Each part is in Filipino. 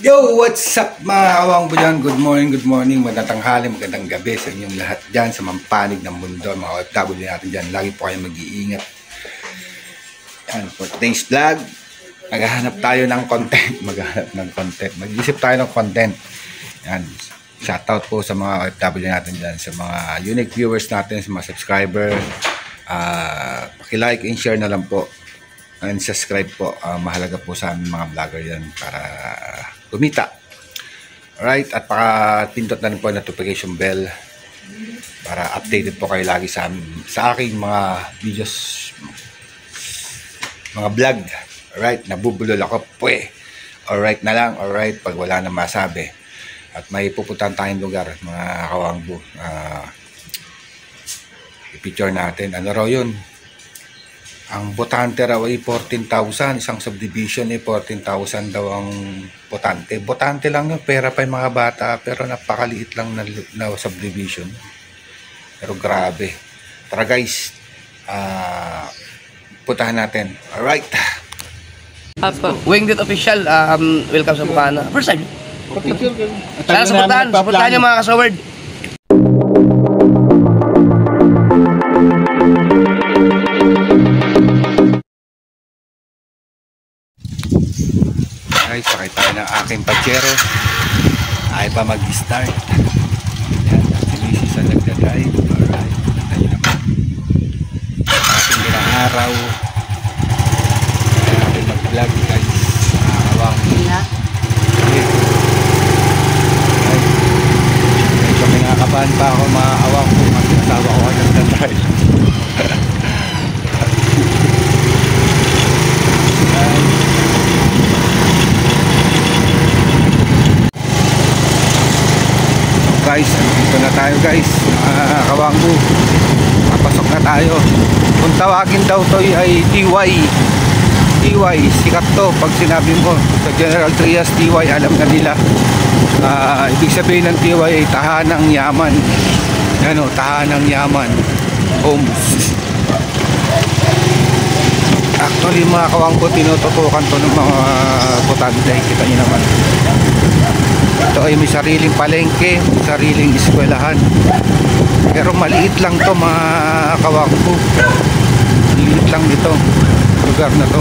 Yo, what's up mga kawang budyan? Good morning, magandang tanghali, magandang gabi sa inyong lahat dyan sa mampanig ng mundo, mga OFW natin dyan. Lagi po kayo mag-iingat. Yan, for today's vlog, maghahanap tayo ng content, mag-isip tayo ng content. Yan, shoutout po sa mga OFW natin dyan, sa mga unique viewers natin, sa mga subscriber. Paki-like and share na lang po. And subscribe po, mahalaga po sa aming mga vlogger yan para kumita. Alright, at paka-pindot na rin po ang notification bell para updated po kayo lagi sa aking mga videos, mga vlog. Alright, nabubulol ako po eh. Alright na lang, alright, pag wala na masabi. At may pupuntahan tayong lugar, mga kawangbo. I-picture natin, ano raw yun? Ang botante raw ay 14,000. Isang subdivision ay 14,000 daw ang botante. Botante lang yun. Pera pa yung mga bata. Pero napakaliit lang na subdivision. Pero grabe. Tara guys. Puntahan natin. Alright. Wingdit Official, welcome sa Bukana. First time. Sana supportahan yung mga kasaward. Guys, sakay tayo ng aking Pajero. Ay pa mag-start. Yan, si Mrs. ang nagdadrive. Alright, tayo naman. Ating bilang araw. Kaya natin mag-vlog guys. Awang. Medyo may nakakabahan pa ako mga awang kung mag-asawa ko ang nagdadrive. Guys, dito na tayo guys, kawanggo, papasok na tayo. Kung tawagin daw to ay TY, sikat to. Pag sinabi mo sa General Trias TY, alam na nila. Ibig sabihin ng TY ay tahanang yaman. Ano, tahanang yaman, homes. Actually mga kawanggo, tinututukan to ng mga botante. Kita nyo naman, ito ay may sariling palengke, sariling eskwelahan. Pero maliit lang to mga kawanggo. Maliit lang dito, lugar na to.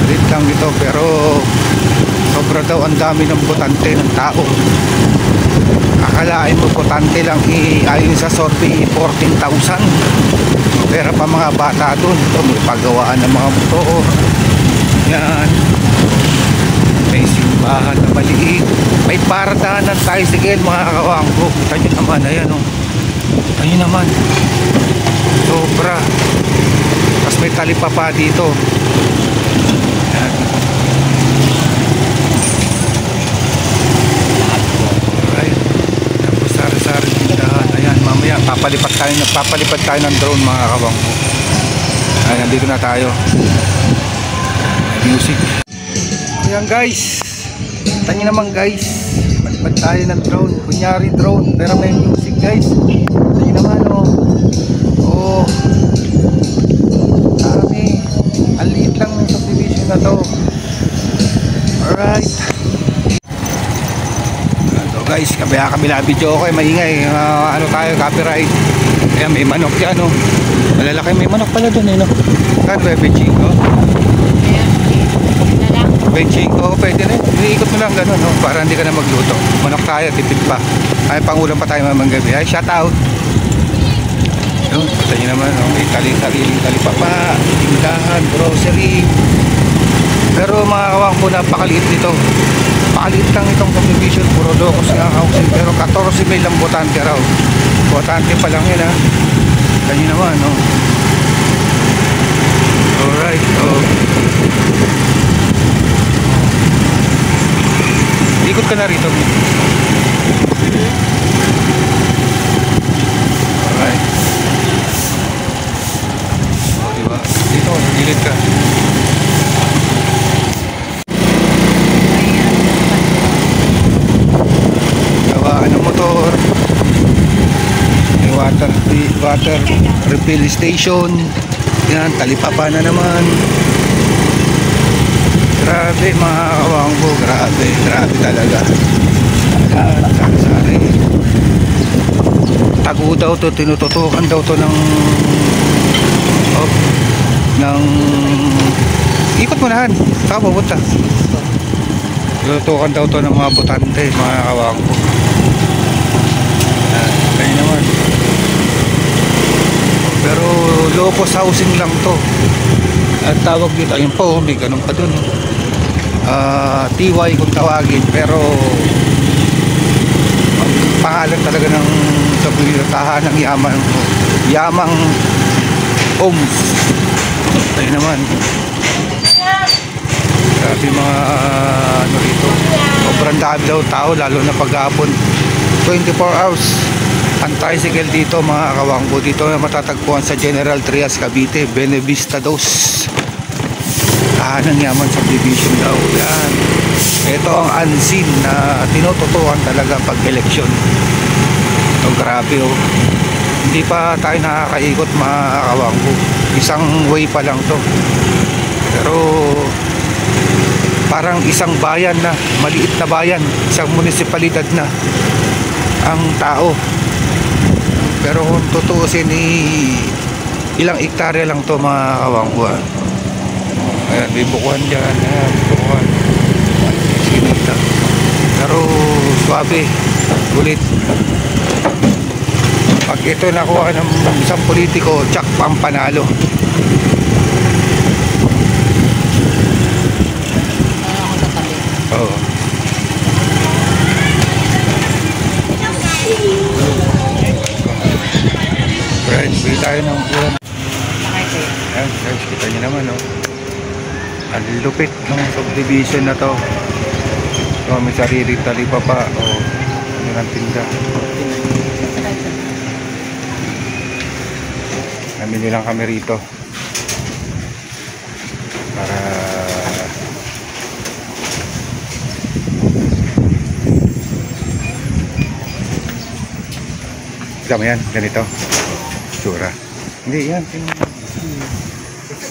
Maliit lang dito, pero sobra daw ang dami ng botante ng tao. Akalain mo botante lang ayon sa survey 14,000. Pero pa mga bata doon, ito may pagawaan ng mga motor. Yan, may simbahan na maliit, may paradahan ng tricycle mga kawanggo. Kita nyo naman, ayan o, kita nyo naman, sobra. Tapos may talipapa dito. Yan. Alright, tapos sari-sari tindahan. Ayan, mamaya papalipad tayo ng drone mga kawanggo. Ayan, nandito na tayo. Music. Ayan guys, kita nyo naman guys, palipad tayo ng drone. Kunyari drone, pero may music guys. Kita nyo naman oh, dami. Ang liit lang ng subdivision na to. Alright, so guys, kabila video ko maingay. Ano tayo, copyright. Ayan, may manok dyan malalaki, may manok pala dun Kano ba benching ko? Benching ko, pwede rin. Iikot mo lang gano'n, para hindi ka na magluto. Manok tayo, tipid pa. Ay, pangulam pa tayo mamang gabi. Ay, shout out. Yun, kita nyo naman, may sariling talipapa, tindahan, grocery. Pero mga kawang po, napakaliit nito. Pakaliit lang itong subdivision, puro locos nga housing. Pero 14 may lang botante raw. Botante pa lang yun Kita nyo naman, Alright, ikot ka na rito. Alright. Diba? Dito, gilid ka. Gawaan ng motor. May water refill station. Yan, talipapa na naman. Grabe mga kawangbo, grabe talaga. Ayan, sari-sari. Tago daw to, tinututukan daw to ng ikot mo nahan, saka pupunta. Tinutukan daw to ng mga butante, mga kawangbo. Ayan, kaya naman. Pero locos housing lang to. At tawag dito, ayun po, may ganun pa dun. TY kung tawagin, pero ang pangalan talaga ng sabihin ng yamang homes. Ayun naman. Grabe mga ano rito. Sobrang dami daw tao, lalo na paghapon. 24 hours ang tricycle dito mga kawangbo. Dito na matatagpuan sa General Trias, Cavite, Benevista 2. Tahanang yaman subdivision daw. Yan. Ito ang unseen na tinututukan talaga pag eleksyon. So, grabe oh. Hindi pa tayo nakakaikot mga kawangbo. Isang way pa lang to. Pero parang isang bayan na, maliit na bayan, isang munisipalidad na ang tao. Pero kung tutuusin, ilang hektarya lang to mga kawangbo. Ayan, may bukuhan dyan. Ayan, bukuhan. Sinita. Pero swabe, ulit. Pag ito nakuha ng isang politiko, tsak pang panalo. Oo. Friends, bili tayo ng ulam. Ayan, guys, kita nyo naman, oh. Ang lupit ng subdivision na to. So, may sarili talipa pa. O, yun ang tinda. Namili lang kami rito. Para mo yan, ganito sura. Hindi yan,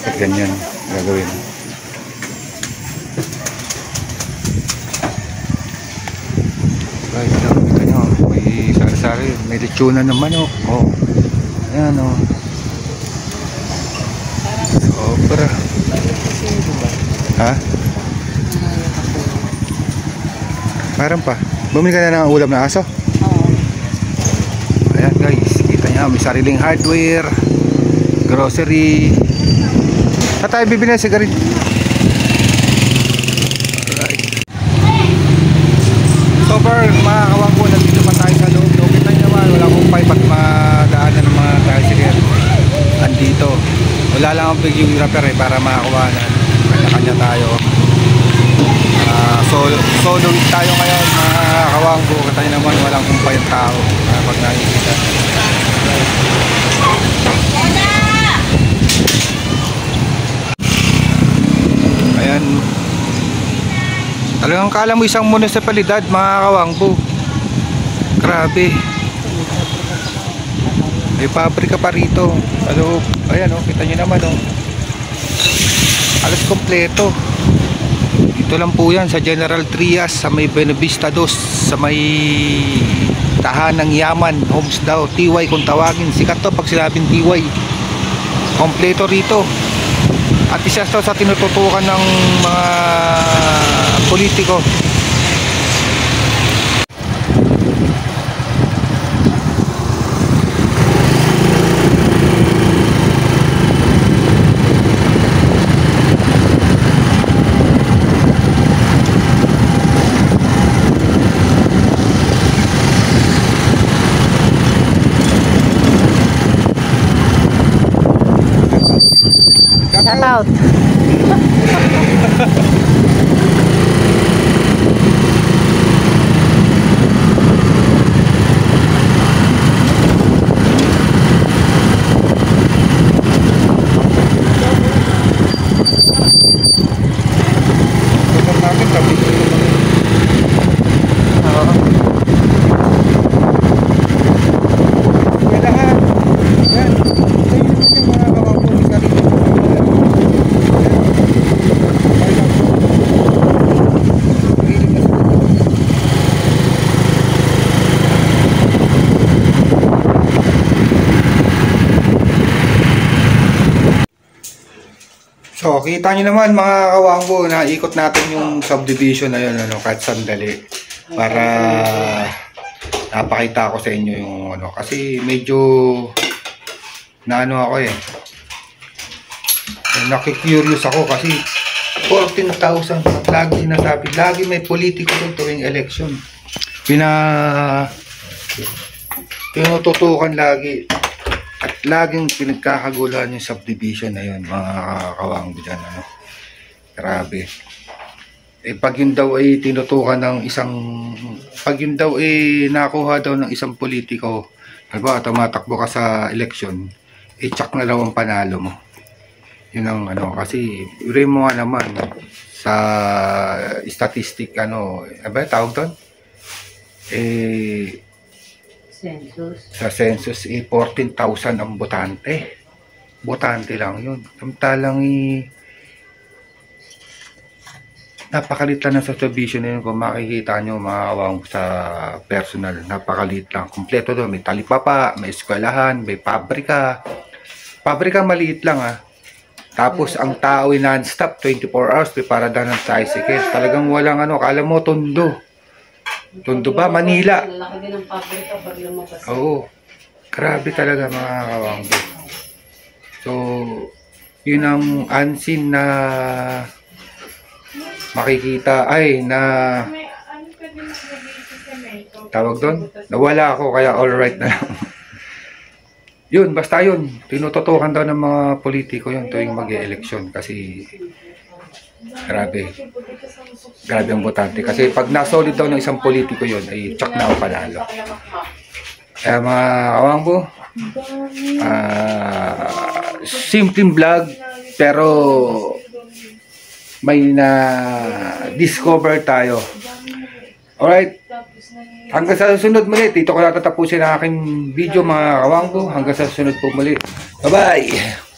pag ganyan gagawin. Guys, kita nyo, may sari-sari, may lechonan ng manok. Oh, ayan oh. Sobra. Ha? Meron pa. Bumili ka na ng ulam na aso? Ayan guys, kita nyo, may sariling hardware, grocery. Saan tayo bibili ng sigarilyo? Alright. So far, mga kawangbo, nandito pa tayo sa loob. So, kita nyo naman, wala akong pipe at madaanan ng mga tricycle. Andito. Wala lang ang videographer para makakuha na. Kanya-kanya tayo. Solo tayo ngayon mga kawangbo. Kita nyo naman, walang kumpay ang tao pag nakikita. Ayan. Talagang kala mo isang munisipalidad mga kawangbo. Grabe. May pabrika pa rito. Ano, ayan oh, kita nyo naman oh. Alas kompleto. Dito lang po yan sa General Trias, sa may Benevista 2, sa may tahanang yaman homes daw, TY kung tawagin. Sikat to pag sinabing TY. Kompleto rito. At isa to sa tinututukan ng mga politiko. Shout out. So, kita nyo naman mga kawanggo na ikot natin yung subdivision na yun, ano, kahit sandali. Para napakita ko sa inyo yung ano. Kasi medyo naano ako eh. Nakikurious ako kasi 14,000 lagi sinasabi. Lagi may politiko doon tuwing election. Pinututukan lagi. At laging pinagkakaguluhan yung subdivision na yun, mga kawanggo dyan, ano. Grabe. Eh, pag yun daw ay tinutukan ng isang, pag yun daw ay nakuha daw ng isang politiko, halimbawa, tumatakbo ka sa election, i-check na daw ang panalo mo. Yun ang ano, kasi, rin mo nga naman, sa statistic, ano, ba, tawag doon? Sa census, 14,000 ang botante. Botante lang yun. Samantalang napakalit lang ng subdivision na yun. Kung makikita nyo, makakawang sa personal, napakalit lang. Kompleto doon. May talipapa, may eskwelahan, may pabrika. Pabrika maliit lang ha. Tapos ang tao ay non-stop, 24 hours, may parada ng tricycle. Talagang walang ano, kala mo tondo. Tondo ba? Manila. Oo. Grabe talaga mga kawanggo. So, yun ang unseen na makikita ay na tawag doon. Nawala ako kaya alright na lang. Yun, basta yun. Tinututukan daw ng mga politiko yun tuwing mag-e-election kasi grabe. Grabe ang botante. Kasi pag nasolid daw ng isang politiko yun, ay tsak na ang panalo. Kaya mga kawanggo, simpleng vlog, pero may na-discover tayo. Alright. Hanggang sa susunod muli. Dito ko natatapusin ang aking video mga kawanggo. Hanggang sa susunod po muli. Bye-bye!